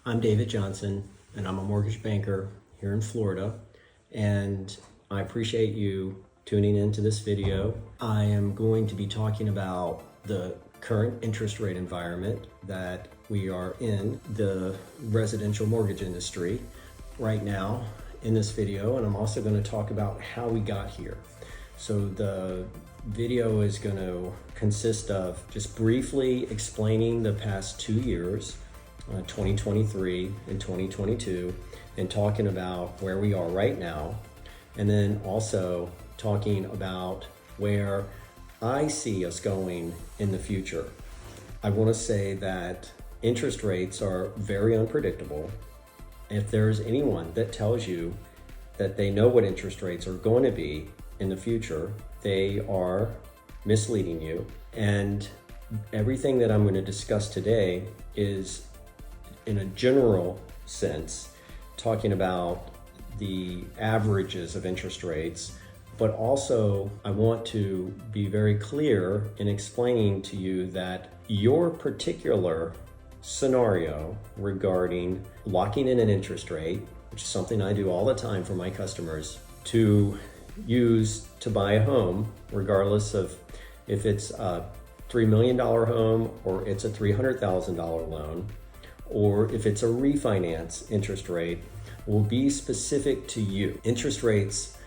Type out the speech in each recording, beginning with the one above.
I'm David Johnson, and I'm a mortgage banker here in Florida, and I appreciate you tuning into this video. I am going to be talking about the current interest rate environment that we are in, the residential mortgage industry right now in this video, and I'm also going to talk about how we got here. So the video is going to consist of just briefly explaining the past 2 years, 2023 and 2022, and talking about where we are right now, and then also talking about where I see us going in the future. I want to say that interest rates are very unpredictable. If there's anyone that tells you that they know what interest rates are going to be in the future, they are misleading you. And everything that I'm going to discuss today is, in a general sense, talking about the averages of interest rates, but also I want to be very clear in explaining to you that your particular scenario regarding locking in an interest rate, which is something I do all the time for my customers, to use to buy a home, regardless of if it's a $3 million home or it's a $300,000 loan, or if it's a refinance interest rate, will be specific to you. Interest rates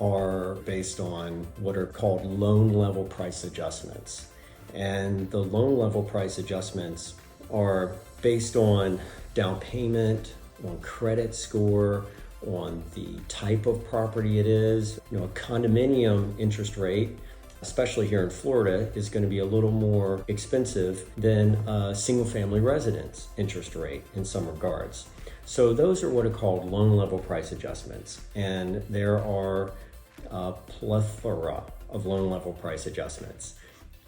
are based on what are called loan level price adjustments. And the loan level price adjustments are based on down payment, on credit score, on the type of property it is. A condominium interest rate, especially here in Florida, is going to be a little more expensive than a single family residence interest rate in some regards. So those are what are called loan level price adjustments. And there are a plethora of loan level price adjustments.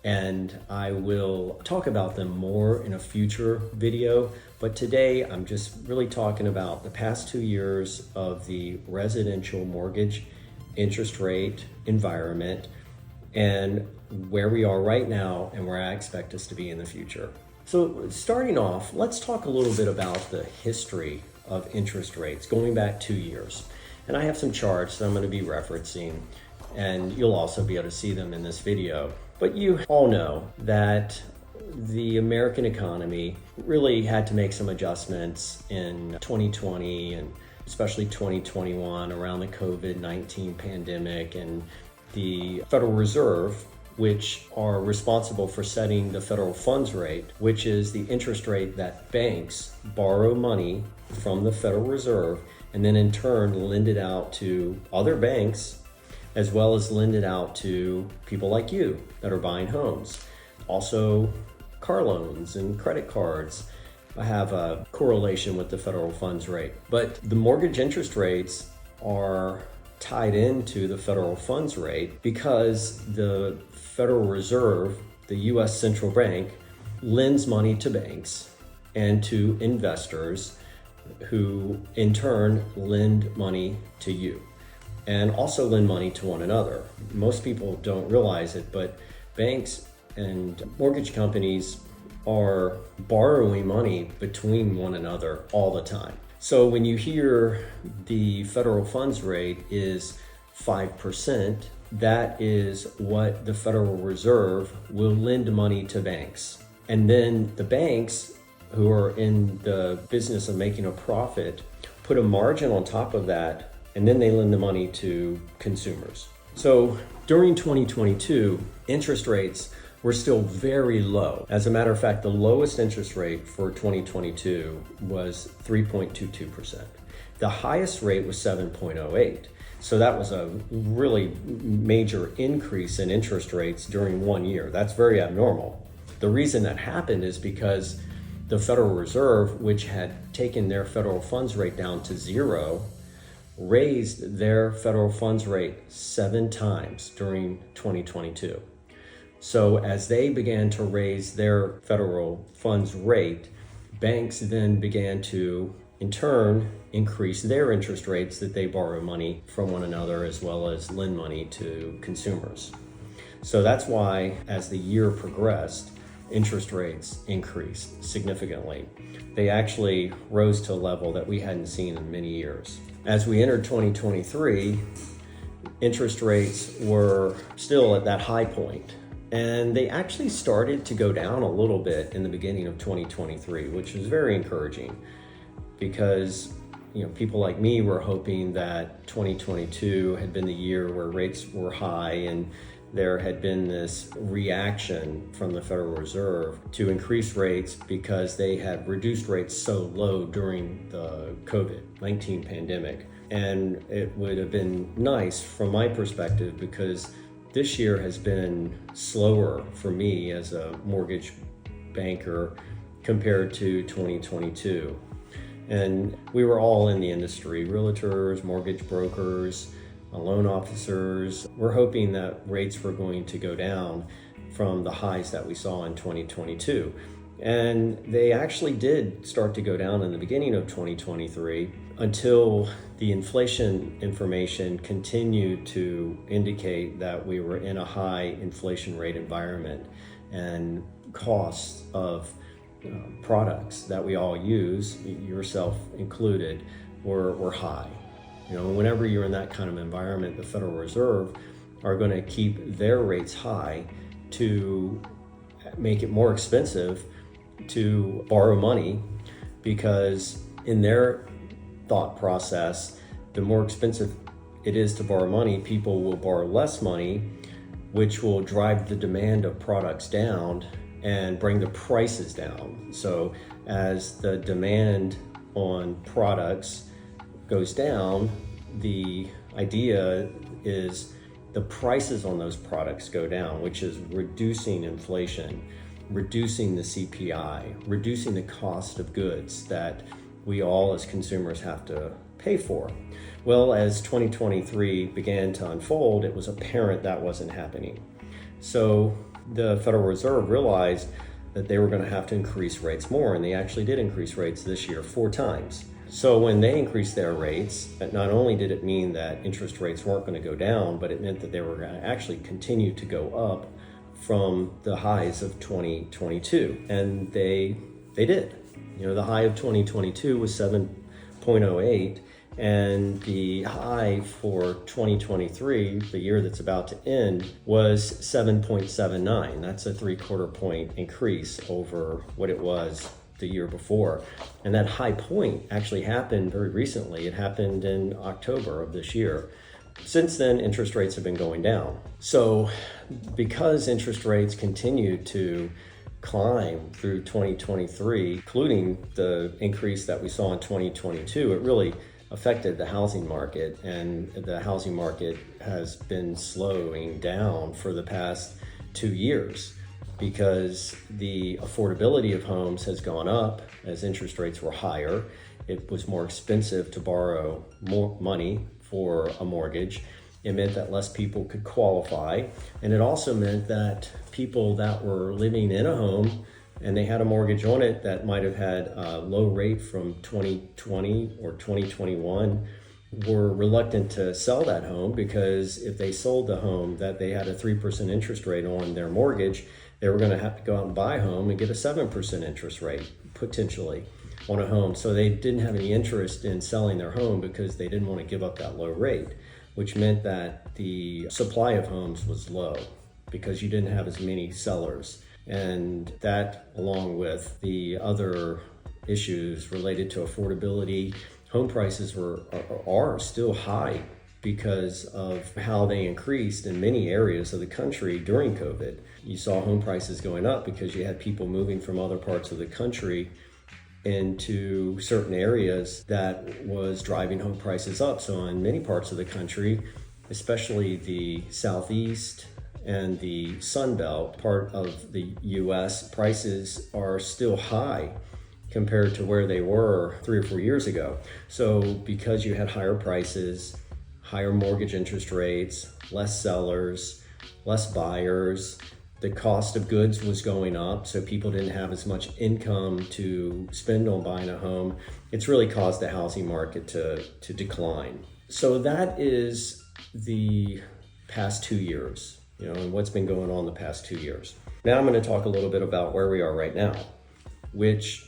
And I will talk about them more in a future video. But today I'm just really talking about the past 2 years of the residential mortgage interest rate environment and where we are right now and where I expect us to be in the future. So starting off, let's talk a little bit about the history of interest rates going back 2 years. And I have some charts that I'm going to be referencing, and you'll also be able to see them in this video. But you all know that the American economy really had to make some adjustments in 2020 and especially 2021 around the COVID-19 pandemic, and the Federal Reserve, which are responsible for setting the federal funds rate, which is the interest rate that banks borrow money from the Federal Reserve and then in turn lend it out to other banks, as well as lend it out to people like you that are buying homes. Also, car loans and credit cards have a correlation with the federal funds rate. But the mortgage interest rates are tied into the federal funds rate because the Federal Reserve, the U.S. central bank, lends money to banks and to investors who in turn lend money to you and also lend money to one another. Most people don't realize it, but banks and mortgage companies are borrowing money between one another all the time. So when you hear the federal funds rate is 5%, that is what the Federal Reserve will lend money to banks. And then the banks, who are in the business of making a profit, put a margin on top of that, and then they lend the money to consumers. So during 2022, interest rates were still very low. As a matter of fact, the lowest interest rate for 2022 was 3.22%. The highest rate was 7.08. So that was a really major increase in interest rates during 1 year. That's very abnormal. The reason that happened is because the Federal Reserve, which had taken their federal funds rate down to zero, raised their federal funds rate 7 times during 2022. So as they began to raise their federal funds rate, banks then began to, in turn, increase their interest rates that they borrow money from one another as well as lend money to consumers. So that's why, as the year progressed, interest rates increased significantly. They actually rose to a level that we hadn't seen in many years. As we entered 2023, interest rates were still at that high point, and they actually started to go down a little bit in the beginning of 2023, which was very encouraging because people like me were hoping that 2022 had been the year where rates were high and there had been this reaction from the Federal Reserve to increase rates because they had reduced rates so low during the COVID-19 pandemic. And it would have been nice from my perspective because this year has been slower for me as a mortgage banker compared to 2022. And we were all in the industry, realtors, mortgage brokers, loan officers. We're hoping that rates were going to go down from the highs that we saw in 2022. And they actually did start to go down in the beginning of 2023 until the inflation information continued to indicate that we were in a high inflation rate environment and costs of products that we all use, yourself included, were high. Whenever you're in that kind of environment, the Federal Reserve are going to keep their rates high to make it more expensive to borrow money, because in their thought process, the more expensive it is to borrow money, people will borrow less money, which will drive the demand of products down and bring the prices down. So as the demand on products goes down, the idea is the prices on those products go down, which is reducing inflation, reducing the CPI, reducing the cost of goods that we all as consumers have to pay for. Well, as 2023 began to unfold, it was apparent that wasn't happening. So the Federal Reserve realized that they were going to have to increase rates more, and they actually did increase rates this year 4 times. So when they increased their rates, not only did it mean that interest rates weren't going to go down, but it meant that they were going to actually continue to go up from the highs of 2022. And they did. The high of 2022 was 7.08, and the high for 2023, the year that's about to end, was 7.79. That's a 3/4 point increase over what it was the year before. And that high point actually happened very recently. It happened in October of this year. Since then, interest rates have been going down. So because interest rates continued to climb through 2023, including the increase that we saw in 2022, it really affected the housing market, and the housing market has been slowing down for the past 2 years because the affordability of homes has gone up as interest rates were higher. It was more expensive to borrow more money for a mortgage. It meant that less people could qualify, and it also meant that people that were living in a home and they had a mortgage on it that might have had a low rate from 2020 or 2021 were reluctant to sell that home, because if they sold the home that they had a 3% interest rate on their mortgage, they were going to have to go out and buy a home and get a 7% interest rate potentially on a home. So they didn't have any interest in selling their home because they didn't want to give up that low rate, which meant that the supply of homes was low because you didn't have as many sellers. And that, along with the other issues related to affordability, home prices are still high because of how they increased in many areas of the country during COVID. You saw home prices going up because you had people moving from other parts of the country into certain areas that was driving home prices up. So in many parts of the country, especially the Southeast and the Sun Belt part of the US, prices are still high compared to where they were 3 or 4 years ago. So because you had higher prices, higher mortgage interest rates, less sellers, less buyers, the cost of goods was going up, so people didn't have as much income to spend on buying a home. It's really caused the housing market to decline. So that is the past 2 years, and what's been going on the past 2 years. Now I'm going to talk a little bit about where we are right now, which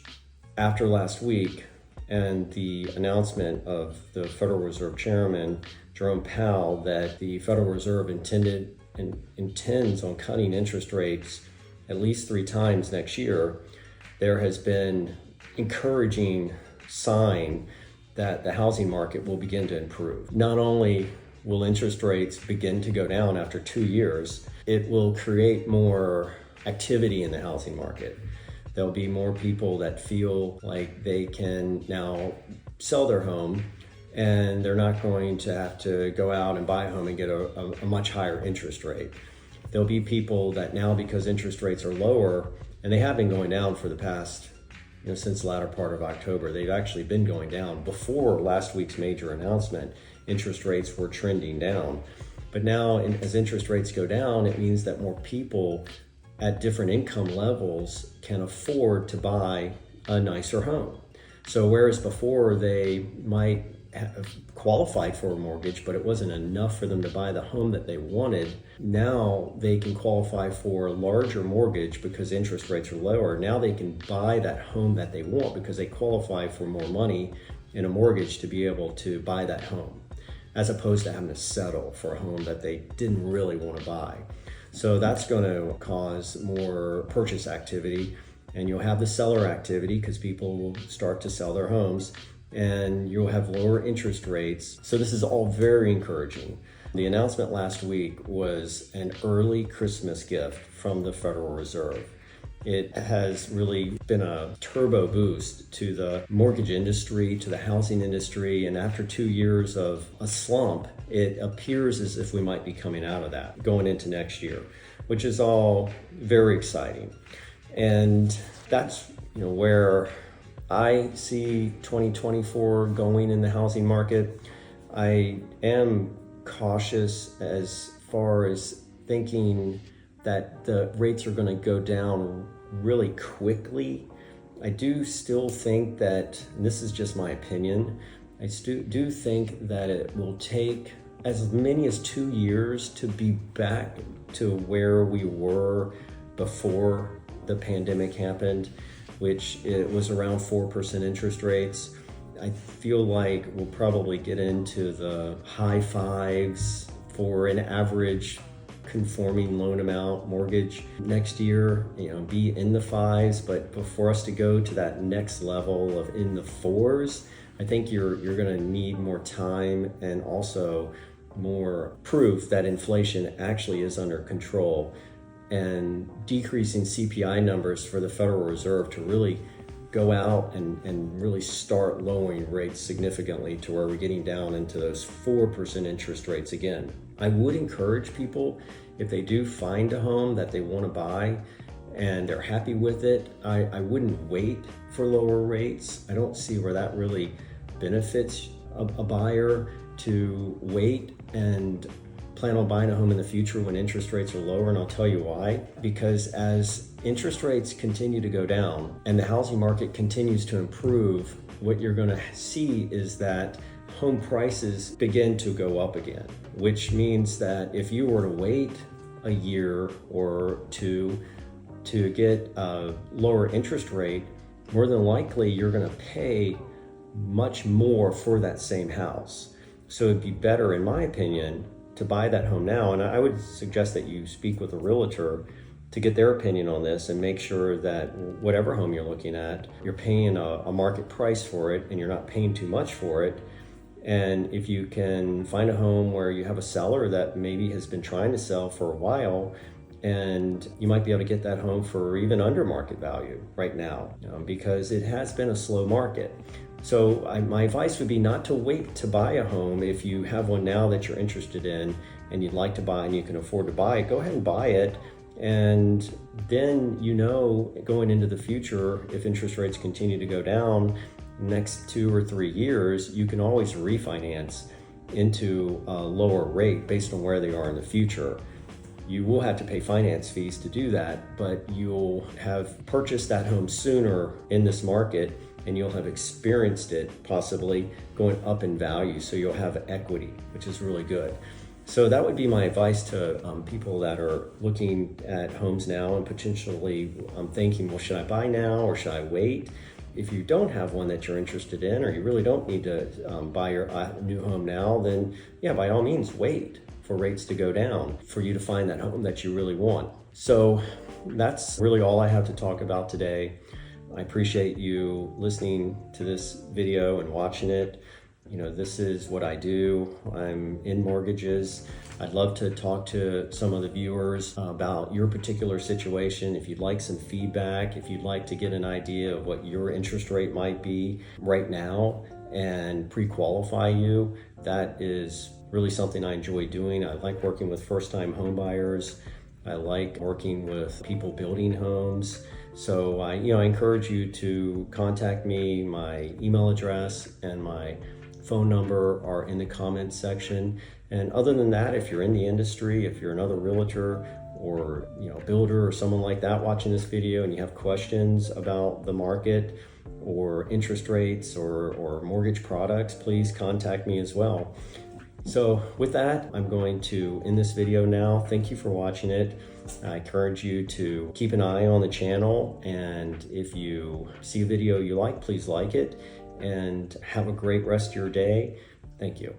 after last week and the announcement of the Federal Reserve Chairman, Jerome Powell, that the Federal Reserve intends on cutting interest rates at least 3 times next year, there has been encouraging sign that the housing market will begin to improve. Not only will interest rates begin to go down after 2 years, it will create more activity in the housing market. There'll be more people that feel like they can now sell their home and they're not going to have to go out and buy a home and get a much higher interest rate. There'll be people that now, because interest rates are lower, and they have been going down for the past, since the latter part of October, they've actually been going down. Before last week's major announcement, interest rates were trending down. But now, as interest rates go down, it means that more people at different income levels can afford to buy a nicer home. So whereas before they might have qualified for a mortgage, but it wasn't enough for them to buy the home that they wanted, now they can qualify for a larger mortgage because interest rates are lower. Now they can buy that home that they want because they qualify for more money in a mortgage to be able to buy that home, as opposed to having to settle for a home that they didn't really want to buy. So that's going to cause more purchase activity, and you'll have the seller activity because people will start to sell their homes, and you'll have lower interest rates. So this is all very encouraging. The announcement last week was an early Christmas gift from the Federal Reserve. It has really been a turbo boost to the mortgage industry, to the housing industry, and after 2 years of a slump, it appears as if we might be coming out of that going into next year, which is all very exciting. And that's where I see 2024 going in the housing market. I am cautious as far as thinking that the rates are going to go down really quickly. I do still think that, and this is just my opinion, I do think that it will take as many as 2 years to be back to where we were before the pandemic happened, which it was around 4% interest rates. I feel like we'll probably get into the high 5s for an average conforming loan amount mortgage next year, be in the 5s, but for us to go to that next level of in the 4s, I think you're going to need more time and also more proof that inflation actually is under control, and decreasing CPI numbers for the Federal Reserve to really go out and really start lowering rates significantly to where we're getting down into those 4% interest rates again. I would encourage people, if they do find a home that they want to buy and they're happy with it, I wouldn't wait for lower rates. I don't see where that really benefits a buyer to wait and plan on buying a home in the future when interest rates are lower, and I'll tell you why. Because as interest rates continue to go down and the housing market continues to improve, what you're going to see is that home prices begin to go up again, which means that if you were to wait a year or two to get a lower interest rate, more than likely you're going to pay much more for that same house. So it'd be better, in my opinion, to buy that home now. And I would suggest that you speak with a realtor to get their opinion on this and make sure that whatever home you're looking at, you're paying a market price for it and you're not paying too much for it. And if you can find a home where you have a seller that maybe has been trying to sell for a while, and you might be able to get that home for even under market value right now, because it has been a slow market. So my advice would be not to wait to buy a home. If you have one now that you're interested in and you'd like to buy and you can afford to buy it, go ahead and buy it. And then, going into the future, if interest rates continue to go down next 2 or 3 years, you can always refinance into a lower rate based on where they are in the future. You will have to pay finance fees to do that, but you'll have purchased that home sooner in this market, and you'll have experienced it possibly going up in value. So you'll have equity, which is really good. So that would be my advice to people that are looking at homes now and potentially thinking, well, should I buy now or should I wait? If you don't have one that you're interested in, or you really don't need to buy your new home now, then yeah, by all means, wait for rates to go down for you to find that home that you really want. So that's really all I have to talk about today. I appreciate you listening to this video and watching it. You know, this is what I do. I'm in mortgages. I'd love to talk to some of the viewers about your particular situation. If you'd like some feedback, if you'd like to get an idea of what your interest rate might be right now and pre-qualify you, that is really something I enjoy doing. I like working with first-time home buyers. I like working with people building homes. So I encourage you to contact me. My email address and my phone number are in the comments section. And other than that, if you're in the industry, if you're another realtor or builder or someone like that watching this video and you have questions about the market or interest rates or mortgage products, please contact me as well. So with that, I'm going to end this video now. Thank you for watching it. I encourage you to keep an eye on the channel, and if you see a video you like, please like it, and have a great rest of your day. Thank you.